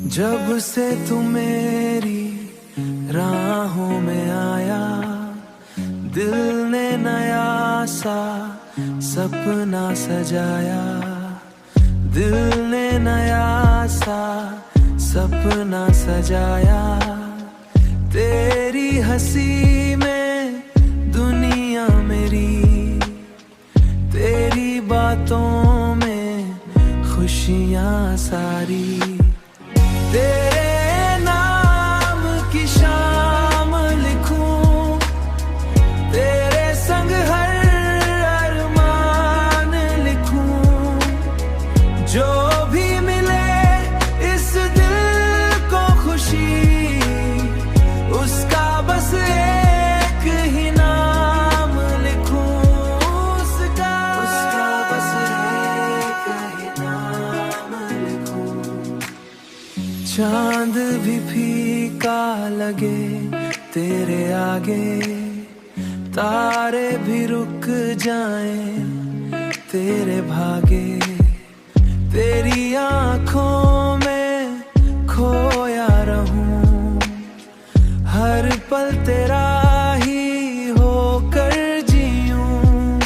जब से तू मेरी राहों में आया, दिल ने नया सा सपना सजाया। दिल ने नया सा सपना सजाया। तेरी हंसी में दुनिया मेरी, तेरी बातों में खुशियाँ सारी। तेरे नाम की शाम लिखूं, तेरे संग हर अरमान लिखूं। जो भी मिले इस दिल को खुशी, उसका बस एक ही नाम लिखूं। उसका बस एक ही नाम लिखूं। चांद भी फीका लगे तेरे आगे, तारे भी रुक जाएं तेरे भागे। तेरी आँखों में खोया रहूं, हर पल तेरा ही होकर जीऊं।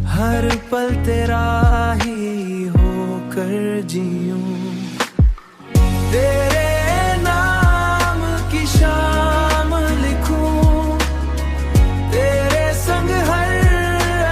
हर पल तेरा ही होकर जीऊं। तेरे नाम की शाम लिखूं, तेरे संग हर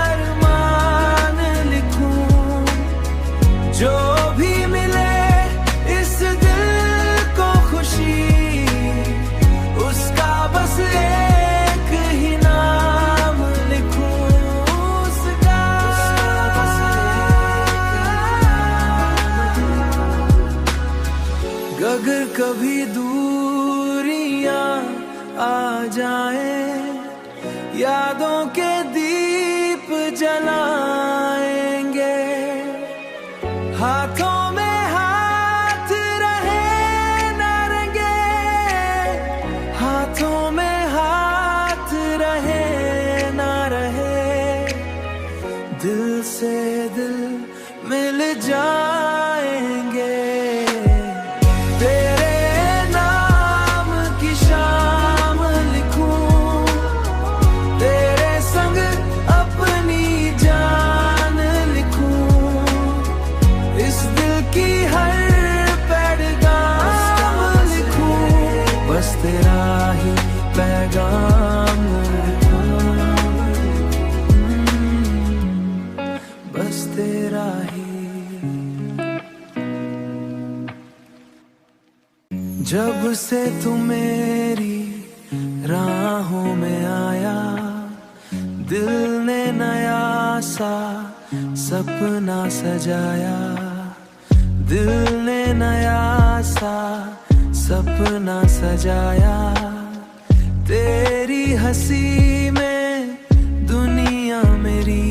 अरमान लिखूं। जो भी मिले इस दिल को खुशी, उसका बस एक ही नाम लिखूं। उसका बस अगर कभी दूरियां आ जाए, यादों के दीप जलाएंगे। हाथों में हाथ रहे ना रंगे, हाथों में हाथ रहे ना रहे। दिल से दिल मिल जाएंगे। तेरे नाम की शाम लिखूं, तेरे संग अपनी जान लिखूं। इस दिल की हर पैगाम लिखूं, बस तेरा ही पैगाम लिखूं। बस तेरा ही। जब से तू मेरी राहों में आया, दिल ने नया सा सपना सजाया। दिल ने नया सा सपना सजाया। तेरी हंसी में दुनिया मेरी,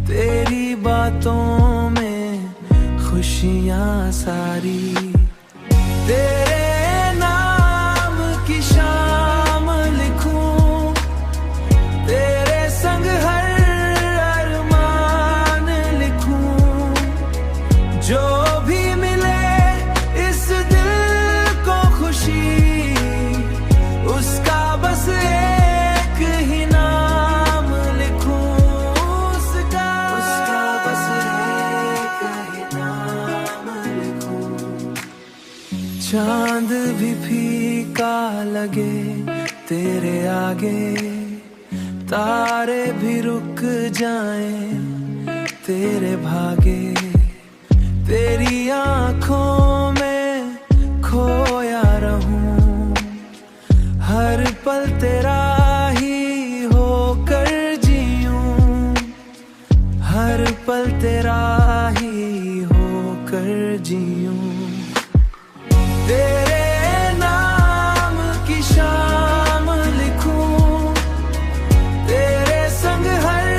तेरी बातों में खुशियाँ सारी। तेरे नाम की शाम लिखूं, तेरे संग हर अरमान लिखूं। जो भी मिले इस दिल को खुशी, उसका बस एक ही नाम लिखूं। उसका बस एक ही नाम लिखूं। चांद भी फीका लगे तेरे आगे, तारे भी रुक जाएं तेरे भागे। तेरी आँखों में खोया रहूं, हर पल तेरा ही होकर जीऊं। हर पल तेरा ही होकर जीऊं। तेरे नाम की शाम लिखूं, तेरे संग हर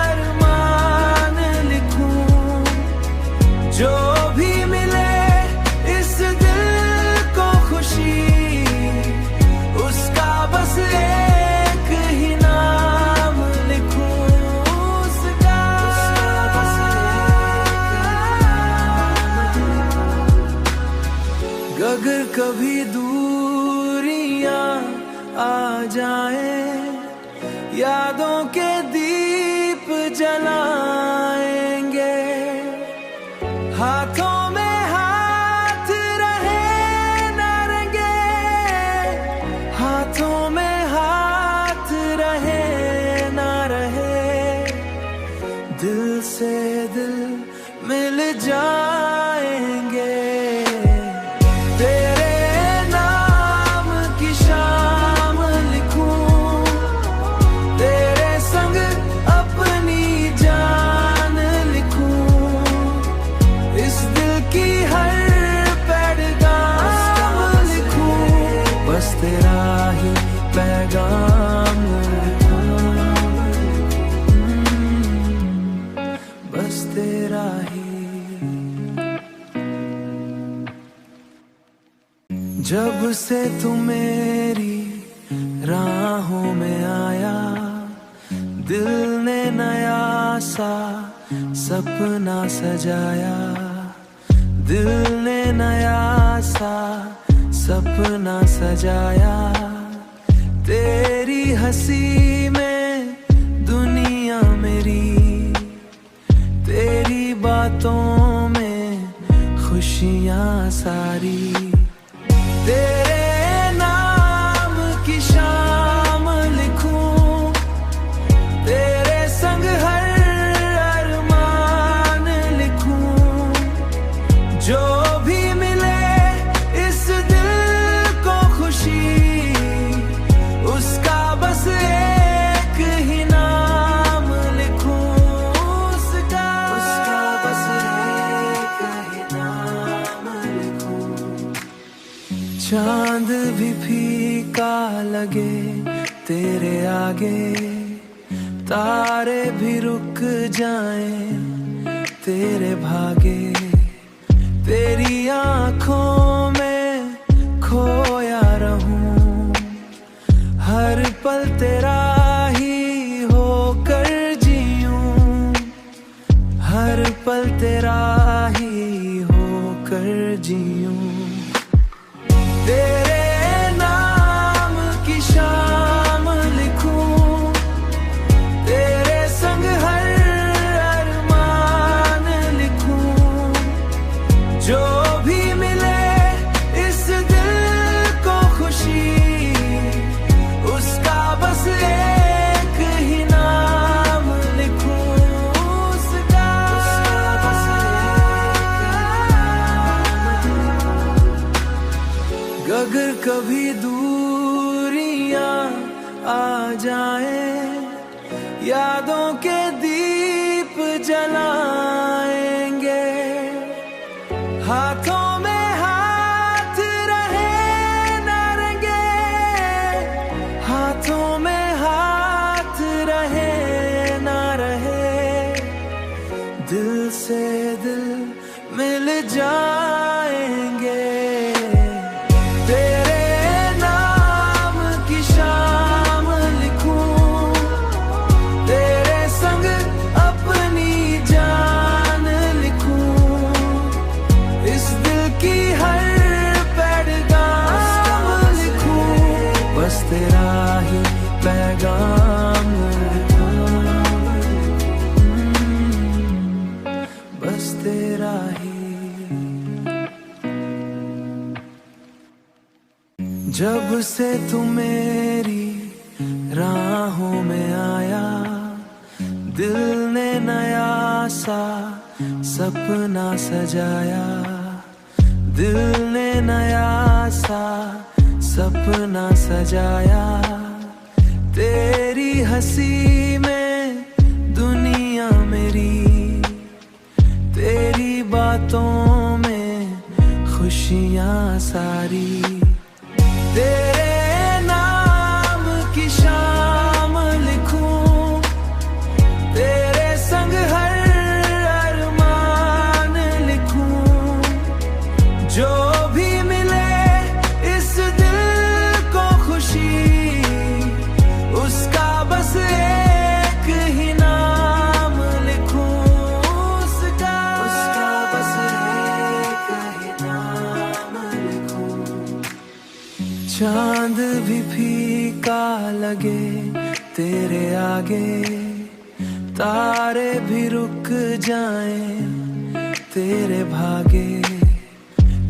अरमान लिखूं। जो भी मिले इस दिल को खुशी, उसका बस अगर कभी दूरियां आ जाए, यादों के दीप जलाएंगे, हाथों में हाथ रहे न रंगे, हाथों में हाथ रहे न रहे, दिल से दिल मिल जाएंगे। तेरा ही पैगाम बस तेरा ही। जब से तू मेरी राहों में आया, दिल ने नया सा सपना सजाया, दिल ने नया सा सपना सजाया। तेरी हंसी में दुनिया मेरी, तेरी बातों में खुशियां सारी, तेरे नाम की शाम लिखूं, तेरे संग हर अरमान लिखूं, जो भी मिले इस उसका बस एक ही नाम लिखूं, उसका बस एक ही नाम लिखूं। चांद भी फीका लगे तेरे आगे, तारे भी रुक जाएं तेरे भागे, तेरी आंखों में खोया रहूं, हर पल तेरा ही होकर जीऊं, हर पल तेरा ही होकर जीऊं। तेरे नाम की शाम लिखूं, तेरे संग हर अरमान लिखूं, जो भी मिले इस दिल को खुशी, उसका बस एक ही नाम लिखूं, उसका बस एक। अगर कभी दूरियां आ जाए, यादों के दीप जलाएंगे, हाथों में हाथ रहे न रंगे, हाथों में हाथ रहे न रहे, दिल से दिल मिल जाएंगे। तेरे नाम की शाम लिखूं, तेरे संग अपनी जान लिखूं, इस दिल की हर पैगाम लिखूं, बस तेरा ही पैगाम बस तेरा ही। जब से तू मेरी राहों में आया, दिल ने नया सा सपना सजाया, दिल ने नया सा सपना सजाया। तेरी हंसी में दुनिया मेरी, तेरी बातों में खुशियां सारी, तेरे नाम की शाम लिखूं, तेरे संग हर अरमान लिखूं, जो भी मिले इस दिल को खुशी, उसका बस एक ही नाम लिखूं, उसका बस एक ही नाम लिखूं। चांद भी फीका लगे तेरे आगे, तारे भी रुक जाएं तेरे भागे।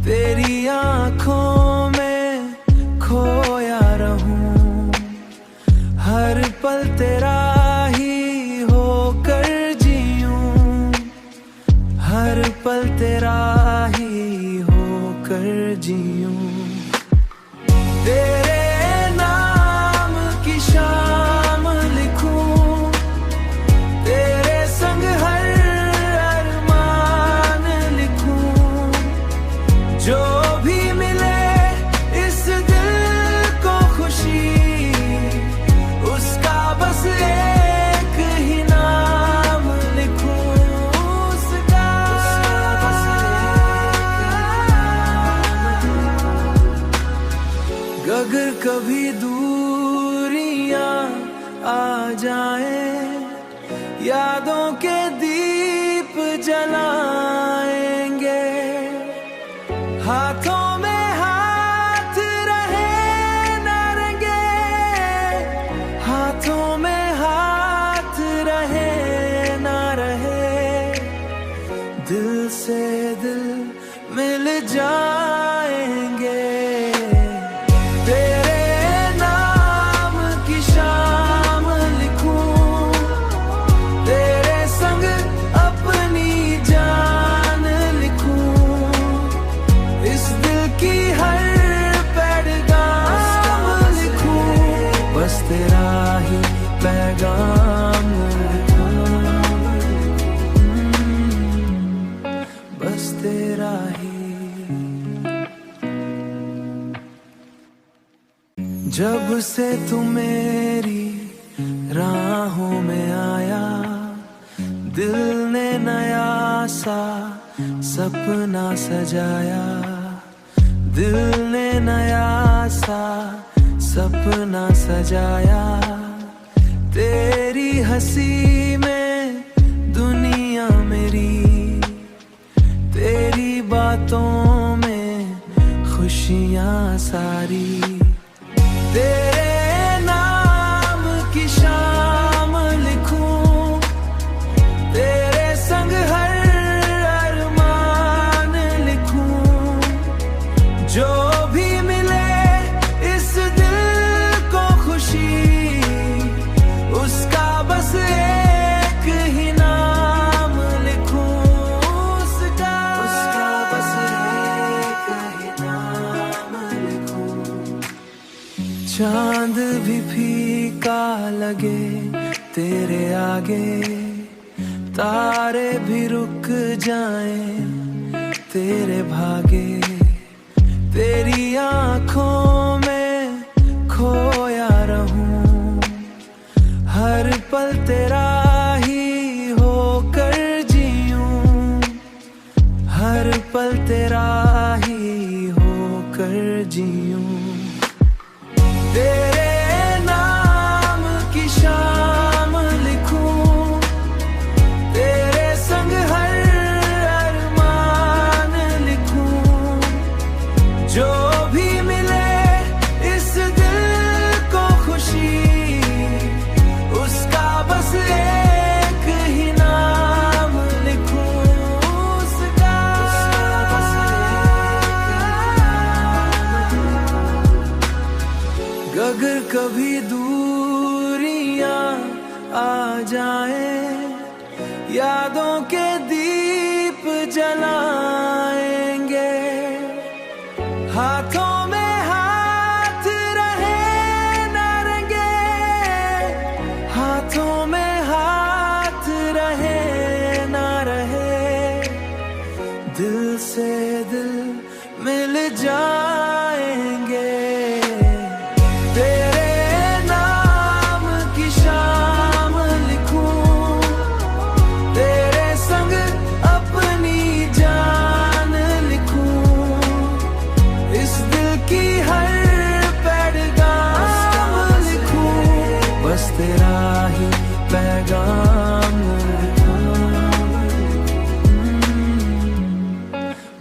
तेरी आंखों में खोया रहूं, हर पल तेरा ही होकर जीऊं, हर पल तेरा ही होकर जीऊं। तेरे नाम की शाम लिखूं, तेरे संग हर अरमान लिखूं। जो भी मिले इस दिल को खुशी, उसका बस एक ही नाम लिखूं, उसका बस अगर कभी दूरियां आ जाए, यादों के दीप जलाएंगे। हाथों में हाथ रहे न रंगे, हाथों में हाथ रहे न रहे। दिल से दिल मिल जाएंगे। बस तेरा ही पैगाम लिखूं, बस तेरा ही। जब से तू मेरी राहों में आया, दिल ने नया सा सपना सजाया, दिल ने नया सा सपना सजाया। तेरी हंसी में दुनिया मेरी, तेरी बातों में खुशियां सारी। तेरे नाम की शाम लिखूं, तेरे संग हर अरमान लिखूं। जो भी मिले इस दिल को खुशी, उसका बस एक ही नाम लिखूं, उसका बस एक ही नाम लिखूं। चांद भी फीका लगे तेरे आगे, तारे भी रुक जाएं तेरे भागे। तेरी आंखों में खोया रहूं, हर पल तेरा ही होकर जीऊं, हर पल तेरा ही होकर जीऊं। तेरे नाम की शाम लिखूं, तेरे संग हर अरमान लिखूं। जो भी मिले इस दिल को खुशी, उसका बस एक ही नाम लिखूं, उसका बस अगर कभी दूरियां आ जाए, यादों के दीप जलाएंगे। हाथों में हाथ रहे न रंगे, हाथों में हाथ रहे न रहे। दिल से दिल मिल जाएंगे। बस तेरा ही पैगाम लिखूं,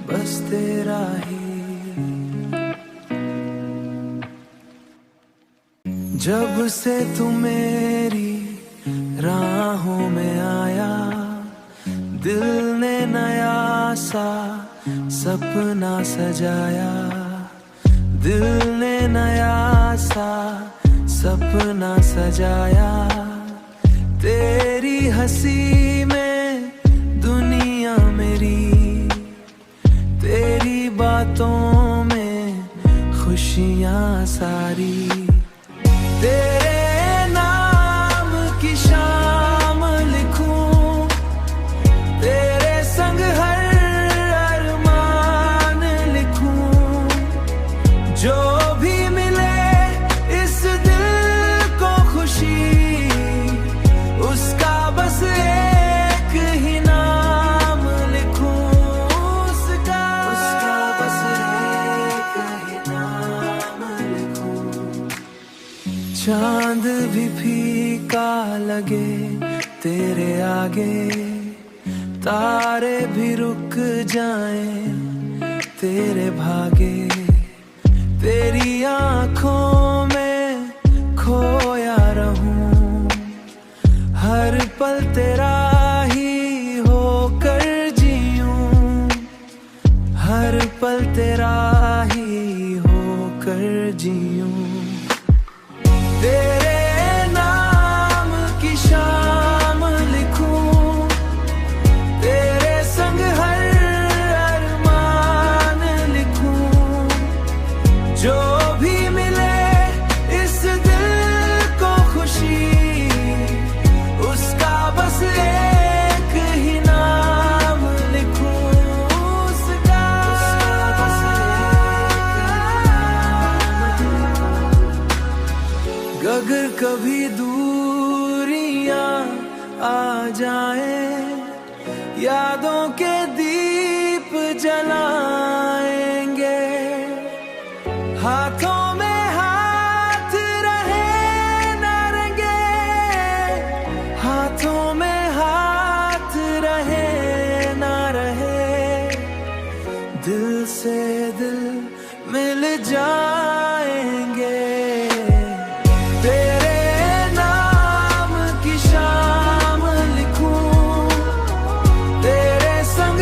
बस तेरा ही। जब से तू मेरी राहों में आया, दिल ने नया सा सपना सजाया, दिल ने नया सा सपना सजाया। तेरी हंसी में दुनिया मेरी, तेरी बातों में खुशियाँ सारी। तेरे नाम की शाम लिखूं, तेरे संग हर अरमान लिखूं। जो भी मिले इस दिल को खुशी, उसका बस एक ही नाम लिखूं। उसका बस एक ही नाम लिखूं। चांद भी फीका लगे तेरे आगे, तारे भी रुक जाएं तेरे भागे। तेरी आँखों में खोया रहूं, हर पल तेरा ही होकर जीऊं, हर पल तेरा ही होकर जीऊं। तेरे नाम की शाम लिखूं, तेरे संग हर अरमान लिखूं। जो भी मिले इस दिल को खुशी, उसका बस एक ही नाम लिखूं। उसका बस अगर कभी दूरियां आ जाएं, यादों के दीप जलाएंगे। हाथों में हाथ रहे न रंगे, हाथों में हाथ रहे न रहे। दिल से दिल मिल जाएंगे। तेरे नाम की शाम लिखूं, तेरे संग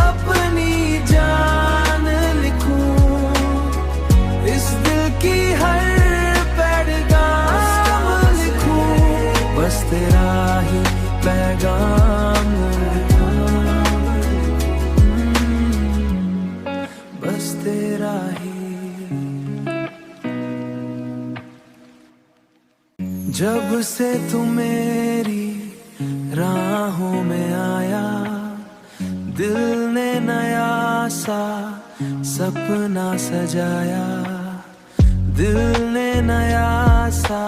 अपनी जान लिखूं। इस दिल की हर पैगाम लिखूं, बस तेरा ही पैगाम लिखूं। बस तेरा ही। जब से तू मेरी राहों में आया, दिल ने नया सा सपना सजाया, दिल ने नया सा